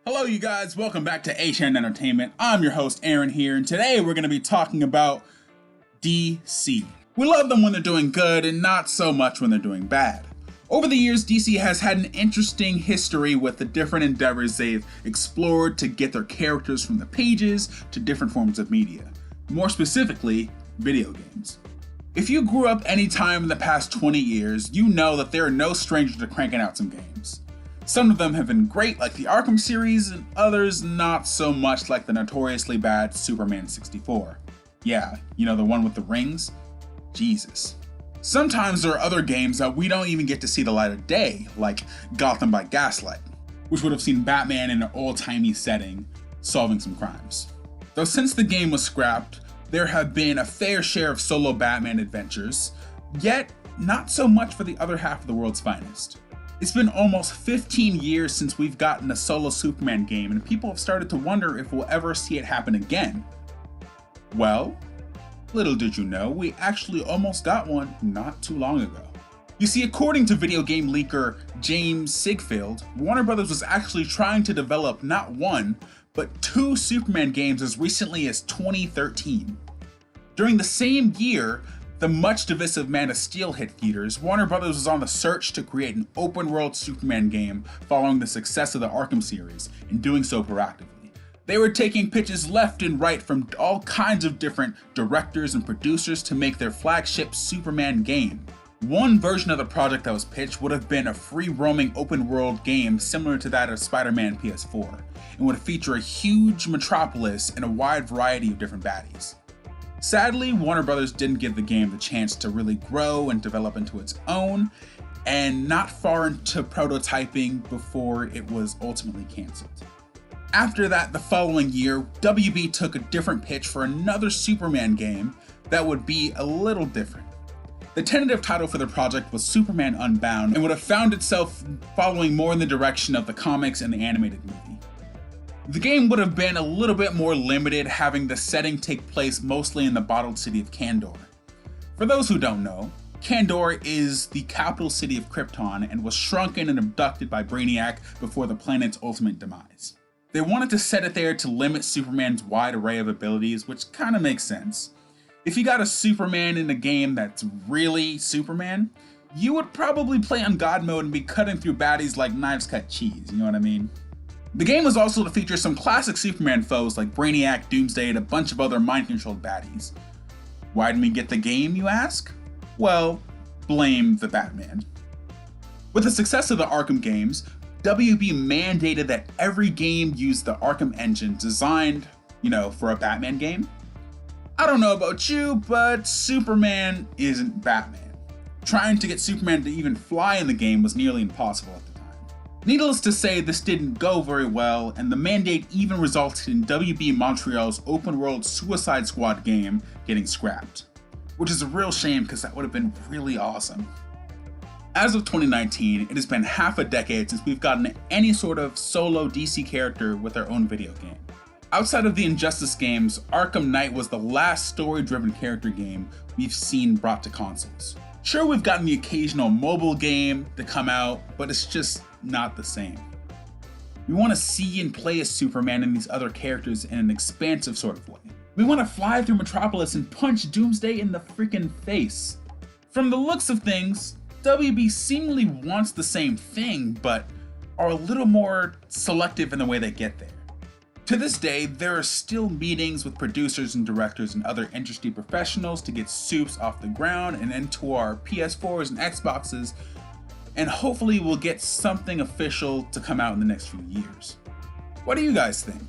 Hello you guys, welcome back to HN Entertainment. I'm your host Aaron here, and today we're going to be talking about DC. We love them when they're doing good and not so much when they're doing bad. Over the years, DC has had an interesting history with the different endeavors they've explored to get their characters from the pages to different forms of media. More specifically, video games. If you grew up any time in the past 20 years, you know that they're no stranger to cranking out some games. Some of them have been great, like the Arkham series, and others not so much, like the notoriously bad Superman 64. Yeah, you know, the one with the rings? Jesus. Sometimes there are other games that we don't even get to see the light of day, like Gotham by Gaslight, which would have seen Batman in an old-timey setting, solving some crimes. Though since the game was scrapped, there have been a fair share of solo Batman adventures, yet not so much for the other half of the world's finest. It's been almost 15 years since we've gotten a solo Superman game, and people have started to wonder if we'll ever see it happen again. Well, little did you know, we actually almost got one not too long ago. You see, according to video game leaker James Sigfield, Warner Bros. Was actually trying to develop not one, but two Superman games as recently as 2013. During the same year, the much divisive Man of Steel hit theaters, Warner Bros. Was on the search to create an open-world Superman game following the success of the Arkham series, and doing so proactively. They were taking pitches left and right from all kinds of different directors and producers to make their flagship Superman game. One version of the project that was pitched would have been a free-roaming open-world game similar to that of Spider-Man PS4, and would feature a huge metropolis and a wide variety of different baddies. Sadly, Warner Bros. Didn't give the game the chance to really grow and develop into its own, and not far into prototyping before it was ultimately cancelled. After that, the following year, WB took a different pitch for another Superman game that would be a little different. The tentative title for the project was Superman Unbound, and would have found itself following more in the direction of the comics and the animated movie. The game would have been a little bit more limited, having the setting take place mostly in the bottled city of Kandor. For those who don't know, Kandor is the capital city of Krypton and was shrunken and abducted by Brainiac before the planet's ultimate demise. They wanted to set it there to limit Superman's wide array of abilities, which kinda makes sense. If you got a Superman in a game that's really Superman, you would probably play on God mode and be cutting through baddies like knives cut cheese, you know what I mean? The game was also to feature some classic Superman foes like Brainiac, Doomsday, and a bunch of other mind-controlled baddies. Why didn't we get the game, you ask? Well, blame the Batman. With the success of the Arkham games, WB mandated that every game use the Arkham engine designed, for a Batman game. I don't know about you, but Superman isn't Batman. Trying to get Superman to even fly in the game was nearly impossible at the time. Needless to say, this didn't go very well, and the mandate even resulted in WB Montreal's open-world Suicide Squad game getting scrapped. Which is a real shame, because that would have been really awesome. As of 2019, it has been half a decade since we've gotten any sort of solo DC character with their own video game. Outside of the Injustice games, Arkham Knight was the last story-driven character game we've seen brought to consoles. Sure, we've gotten the occasional mobile game to come out, but it's just not the same. We want to see and play as Superman and these other characters in an expansive sort of way. We want to fly through Metropolis and punch Doomsday in the freaking face. From the looks of things, WB seemingly wants the same thing, but are a little more selective in the way they get there. To this day, there are still meetings with producers and directors and other industry professionals to get Supes off the ground and into our PS4s and Xboxes, and hopefully we'll get something official to come out in the next few years. What do you guys think?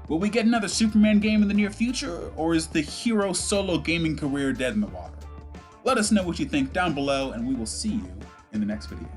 Will we get another Superman game in the near future, or is the hero solo gaming career dead in the water? Let us know what you think down below, and we will see you in the next video.